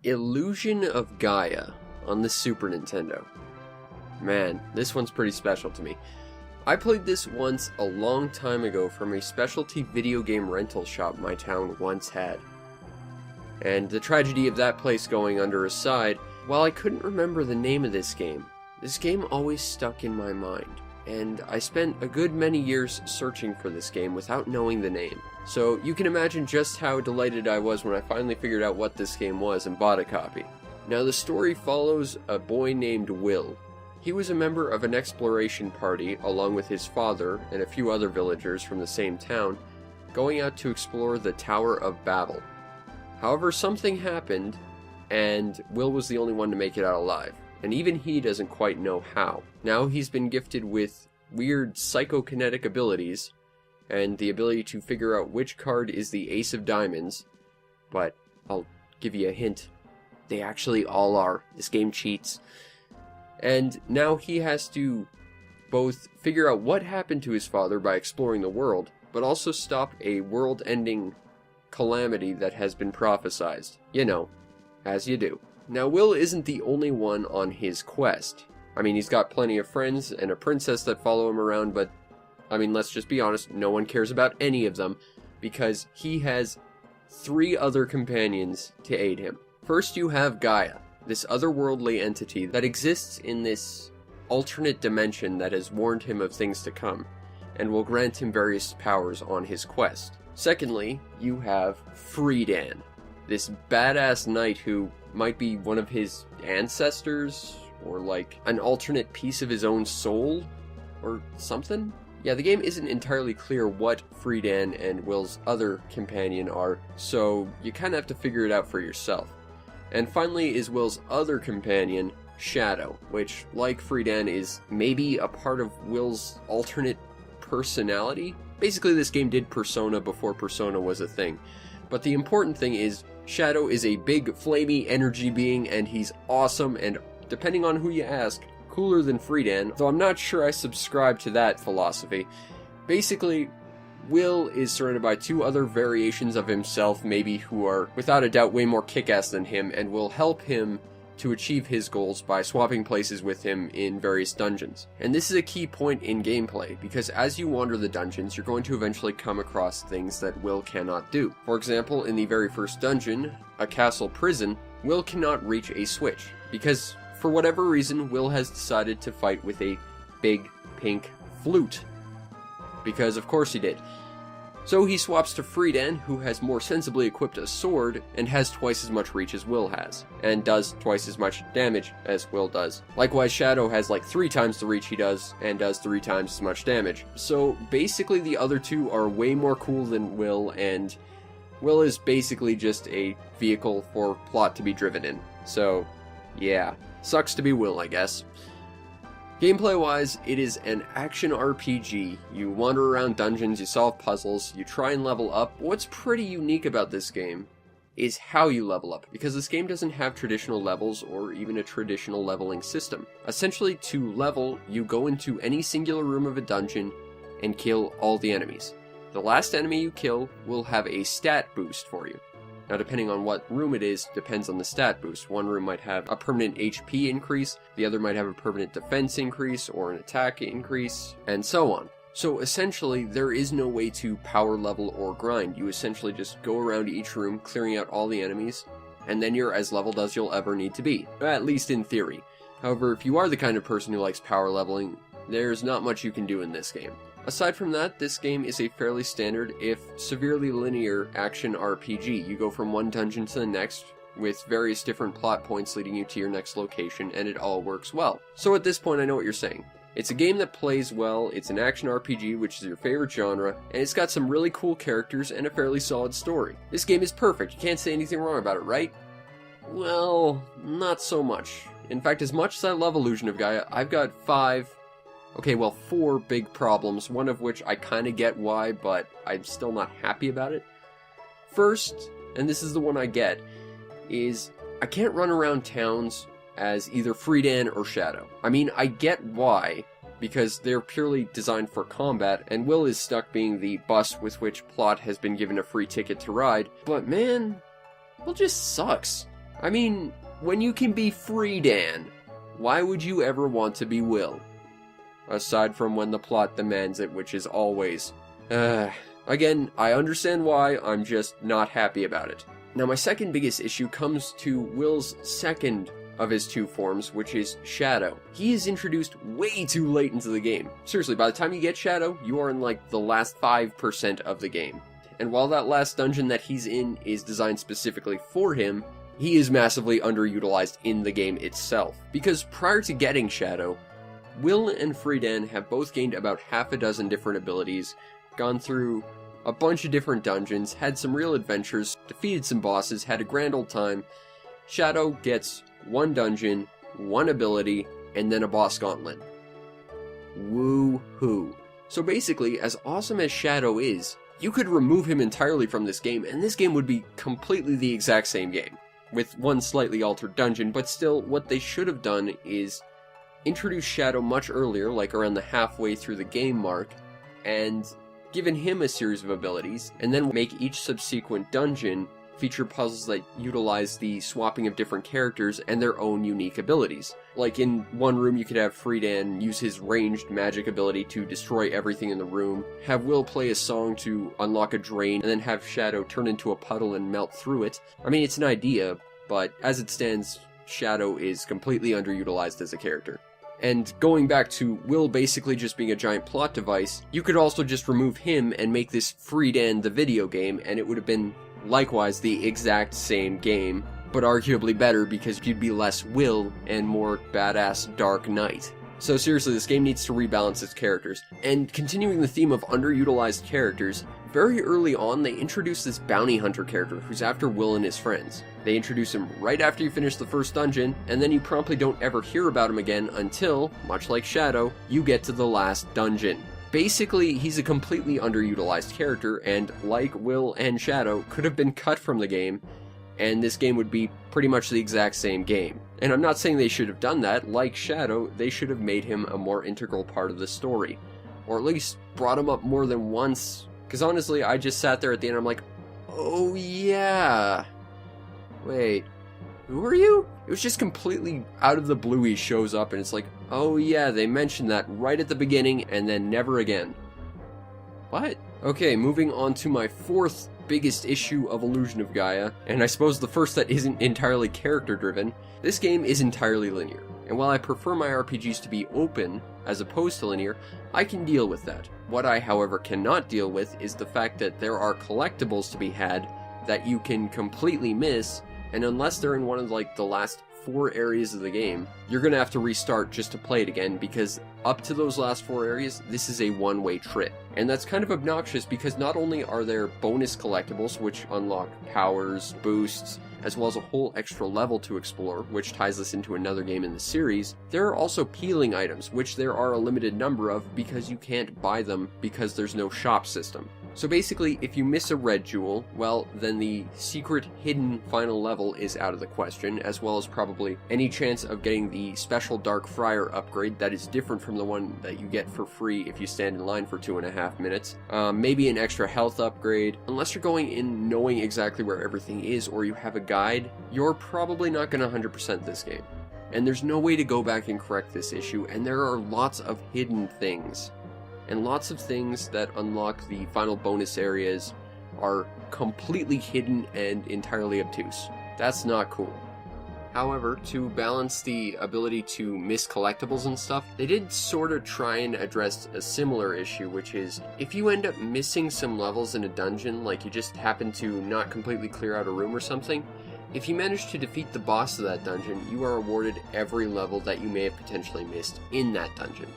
Illusion of Gaia on the Super Nintendo. Man, this one's pretty special to me. I played this once a long time ago from a specialty video game rental shop my town once had. And the tragedy of that place going under aside, while I couldn't remember the name of this game always stuck in my mind. And I spent a good many years searching for this game without knowing the name. So you can imagine just how delighted I was when I finally figured out what this game was and bought a copy. Now the story follows a boy named Will. He was a member of an exploration party along with his father and a few other villagers from the same town, going out to explore the Tower of Babel. However, something happened, and Will was the only one to make it out alive. And even he doesn't quite know how. Now he's been gifted with weird psychokinetic abilities, and the ability to figure out which card is the Ace of Diamonds. But I'll give you a hint. They actually all are. This game cheats. And now he has to both figure out what happened to his father by exploring the world, but also stop a world-ending calamity that has been prophesized. You know, as you do. Now, Will isn't the only one on his quest. I mean, he's got plenty of friends and a princess that follow him around, but, I mean, let's just be honest, no one cares about any of them, because he has 3 other companions to aid him. First, you have Gaia, this otherworldly entity that exists in this alternate dimension that has warned him of things to come, and will grant him various powers on his quest. Secondly, you have Friedan, this badass knight who might be one of his ancestors, or like an alternate piece of his own soul, or something? Yeah, the game isn't entirely clear what Friedan and Will's other companion are, so you kinda have to figure it out for yourself. And finally is Will's other companion, Shadow, which, like Friedan, is maybe a part of Will's alternate personality? Basically, this game did Persona before Persona was a thing. But the important thing is, Shadow is a big, flamey energy being, and he's awesome, and depending on who you ask, cooler than Friedan, though I'm not sure I subscribe to that philosophy. Basically, Will is surrounded by 2 other variations of himself, maybe, who are, without a doubt, way more kick-ass than him, and will help him to achieve his goals by swapping places with him in various dungeons. And this is a key point in gameplay, because as you wander the dungeons, you're going to eventually come across things that Will cannot do. For example, in the very first dungeon, a castle prison, Will cannot reach a switch, because for whatever reason, Will has decided to fight with a big pink flute. Because of course he did. So he swaps to Friedan, who has more sensibly equipped a sword, and has twice as much reach as Will has, and does twice as much damage as Will does. Likewise, Shadow has like 3 times the reach he does, and does 3 times as much damage. So basically the other 2 are way more cool than Will, and Will is basically just a vehicle for plot to be driven in. So, yeah. Sucks to be Will, I guess. Gameplay-wise, it is an action RPG. You wander around dungeons, you solve puzzles, you try and level up. What's pretty unique about this game is how you level up, because this game doesn't have traditional levels or even a traditional leveling system. Essentially, to level, you go into any singular room of a dungeon and kill all the enemies. The last enemy you kill will have a stat boost for you. Now, depending on what room it is, depends on the stat boost. One room might have a permanent HP increase, the other might have a permanent defense increase, or an attack increase, and so on. So essentially, there is no way to power level or grind. You essentially just go around each room, clearing out all the enemies, and then you're as leveled as you'll ever need to be. At least in theory. However, if you are the kind of person who likes power leveling, there's not much you can do in this game. Aside from that, this game is a fairly standard, if severely linear, action RPG. You go from one dungeon to the next, with various different plot points leading you to your next location, and it all works well. So at this point, I know what you're saying. It's a game that plays well, it's an action RPG, which is your favorite genre, and it's got some really cool characters and a fairly solid story. This game is perfect, you can't say anything wrong about it, right? Well, not so much. In fact, as much as I love Illusion of Gaia, I've got 4 big problems, one of which I kinda get why, but I'm still not happy about it. First, and this is the one I get, is I can't run around towns as either Friedan or Shadow. I mean, I get why, because they're purely designed for combat, and Will is stuck being the bus with which Plot has been given a free ticket to ride, but man, Will just sucks. I mean, when you can be Freedan, why would you ever want to be Will? Aside from when the plot demands it, which is always. Again, I understand why, I'm just not happy about it. Now, my second biggest issue comes to Will's second of his two forms, which is Shadow. He is introduced way too late into the game. Seriously, by the time you get Shadow, you are in like the last 5% of the game. And while that last dungeon that he's in is designed specifically for him, he is massively underutilized in the game itself. Because prior to getting Shadow, Will and Freedan have both gained about half a dozen different abilities, gone through a bunch of different dungeons, had some real adventures, defeated some bosses, had a grand old time. Shadow gets one dungeon, one ability, and then a boss gauntlet. Woo-hoo. So basically, as awesome as Shadow is, you could remove him entirely from this game, and this game would be completely the exact same game, with one slightly altered dungeon, but still, what they should have done is introduce Shadow much earlier, like around the halfway through the game mark, and given him a series of abilities, and then make each subsequent dungeon feature puzzles that utilize the swapping of different characters and their own unique abilities. Like in one room you could have Freedan use his ranged magic ability to destroy everything in the room, have Will play a song to unlock a drain, and then have Shadow turn into a puddle and melt through it. I mean, it's an idea, but as it stands, Shadow is completely underutilized as a character. And going back to Will basically just being a giant plot device, you could also just remove him and make this Freedan the video game, and it would have been likewise the exact same game, but arguably better because you'd be less Will and more badass Dark Knight. So seriously, this game needs to rebalance its characters. And continuing the theme of underutilized characters, very early on they introduce this bounty hunter character who's after Will and his friends. They introduce him right after you finish the first dungeon, and then you promptly don't ever hear about him again until, much like Shadow, you get to the last dungeon. Basically, he's a completely underutilized character, and like Will and Shadow, could have been cut from the game, and this game would be pretty much the exact same game. And I'm not saying they should have done that. Like Shadow, they should have made him a more integral part of the story. Or at least brought him up more than once. Because honestly, I just sat there at the end and I'm like, oh yeah. Wait, who are you? It was just completely out of the blue he shows up and it's like, oh yeah, they mentioned that right at the beginning and then never again. What? Okay, moving on to my fourth biggest issue of Illusion of Gaia, and I suppose the first that isn't entirely character-driven. This game is entirely linear, and while I prefer my RPGs to be open as opposed to linear, I can deal with that. What I, however, cannot deal with is the fact that there are collectibles to be had that you can completely miss, and unless they're in one of like the last 4 areas of the game, you're gonna have to restart just to play it again, because up to those last 4 areas, this is a one-way trip. And that's kind of obnoxious because not only are there bonus collectibles, which unlock powers, boosts, as well as a whole extra level to explore, which ties us into another game in the series, there are also healing items, which there are a limited number of because you can't buy them because there's no shop system. So basically, if you miss a red jewel, well, then the secret hidden final level is out of the question, as well as probably any chance of getting the special Dark Friar upgrade that is different from the one that you get for free if you stand in line for 2.5 minutes. Maybe an extra health upgrade. Unless you're going in knowing exactly where everything is or you have a guide, you're probably not going to 100% this game. And there's no way to go back and correct this issue, and there are lots of hidden things. And lots of things that unlock the final bonus areas are completely hidden and entirely obtuse. That's not cool. However, to balance the ability to miss collectibles and stuff, they did sort of try and address a similar issue, which is, if you end up missing some levels in a dungeon, like you just happen to not completely clear out a room or something, if you manage to defeat the boss of that dungeon, you are awarded every level that you may have potentially missed in that dungeon.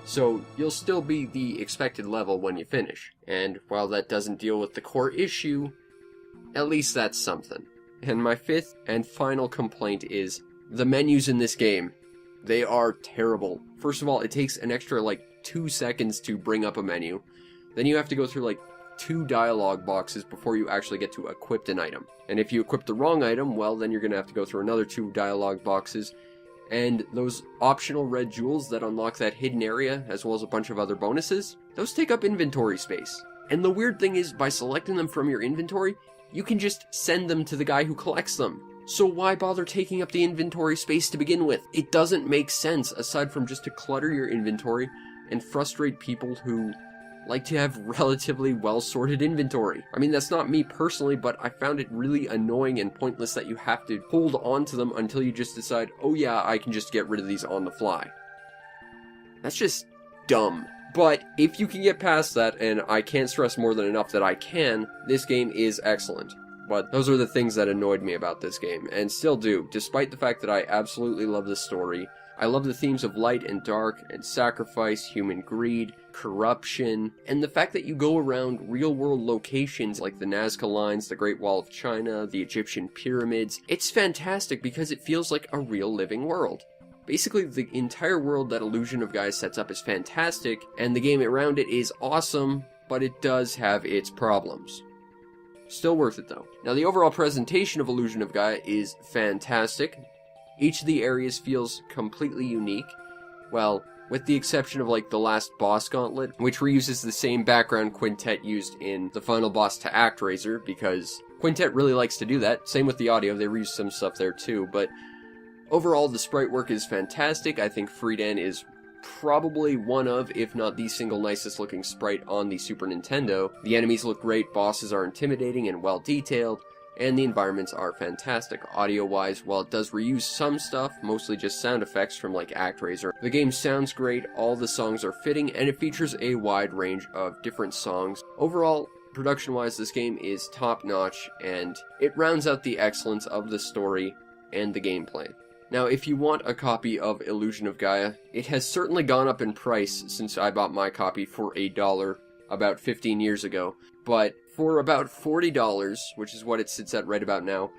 So you'll still be the expected level when you finish, and while that doesn't deal with the core issue, at least that's something. And my fifth and final complaint is the menus in this game. They are terrible. First of all, it takes an extra 2 seconds to bring up a menu. Then you have to go through 2 dialogue boxes before you actually get to equip an item. And if you equip the wrong item, well, then you're going to have to go through another 2 dialogue boxes. And those optional red jewels that unlock that hidden area, as well as a bunch of other bonuses, those take up inventory space. And the weird thing is, by selecting them from your inventory, you can just send them to the guy who collects them. So why bother taking up the inventory space to begin with? It doesn't make sense, aside from just to clutter your inventory and frustrate people who like to have relatively well-sorted inventory. I mean, that's not me personally, but I found it really annoying and pointless that you have to hold on to them until you just decide, oh yeah, I can just get rid of these on the fly. That's just dumb. But if you can get past that, and I can't stress more than enough that I can, this game is excellent. But those are the things that annoyed me about this game, and still do, despite the fact that I absolutely love the story. I love the themes of light and dark, and sacrifice, human greed, corruption, and the fact that you go around real-world locations like the Nazca Lines, the Great Wall of China, the Egyptian pyramids. It's fantastic because it feels like a real living world. Basically, the entire world that Illusion of Gaia sets up is fantastic, and the game around it is awesome, but it does have its problems. Still worth it though. Now, the overall presentation of Illusion of Gaia is fantastic. Each of the areas feels completely unique. Well, with the exception of like the last boss gauntlet, which reuses the same background Quintet used in the final boss to ActRaiser, because Quintet really likes to do that. Same with the audio, they reuse some stuff there too, but overall the sprite work is fantastic. I think Friedan is probably one of, if not the single nicest looking sprite on the Super Nintendo. The enemies look great, bosses are intimidating and well detailed, and the environments are fantastic. Audio-wise, while it does reuse some stuff, mostly just sound effects from like ActRaiser, the game sounds great, all the songs are fitting, and it features a wide range of different songs. Overall, production-wise, this game is top-notch, and it rounds out the excellence of the story and the gameplay. Now, if you want a copy of Illusion of Gaia, it has certainly gone up in price since I bought my copy for $1 about 15 years ago, but for about $40, which is what it sits at right about now,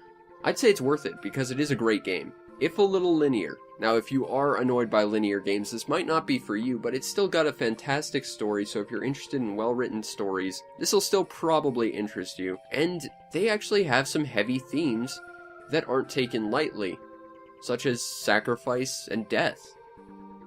I'd say it's worth it because it is a great game, if a little linear. Now, if you are annoyed by linear games, this might not be for you, but it's still got a fantastic story, so if you're interested in well-written stories, this will still probably interest you. And they actually have some heavy themes that aren't taken lightly, such as sacrifice and death.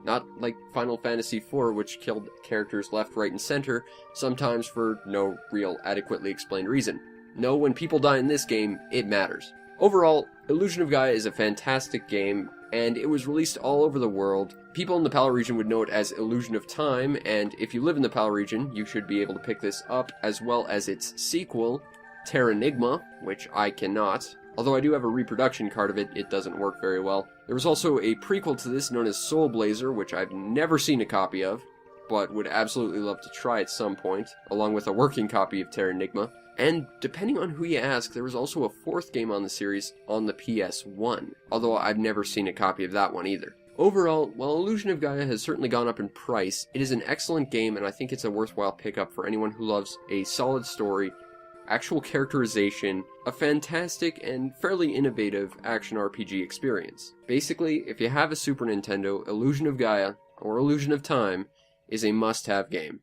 Not like Final Fantasy IV, which killed characters left, right, and center, sometimes for no real adequately explained reason. No, when people die in this game, it matters. Overall, Illusion of Gaia is a fantastic game, and it was released all over the world. People in the PAL region would know it as Illusion of Time, and if you live in the PAL region, you should be able to pick this up, as well as its sequel, Terranigma, which I cannot. Although I do have a reproduction card of it, it doesn't work very well. There was also a prequel to this known as Soul Blazer, which I've never seen a copy of, but would absolutely love to try at some point, along with a working copy of Terranigma. And depending on who you ask, there was also a fourth game on the series on the PS1, although I've never seen a copy of that one either. Overall, while Illusion of Gaia has certainly gone up in price, it is an excellent game, and I think it's a worthwhile pickup for anyone who loves a solid story, actual characterization, a fantastic and fairly innovative action RPG experience. Basically, if you have a Super Nintendo, Illusion of Gaia, or Illusion of Time, is a must-have game.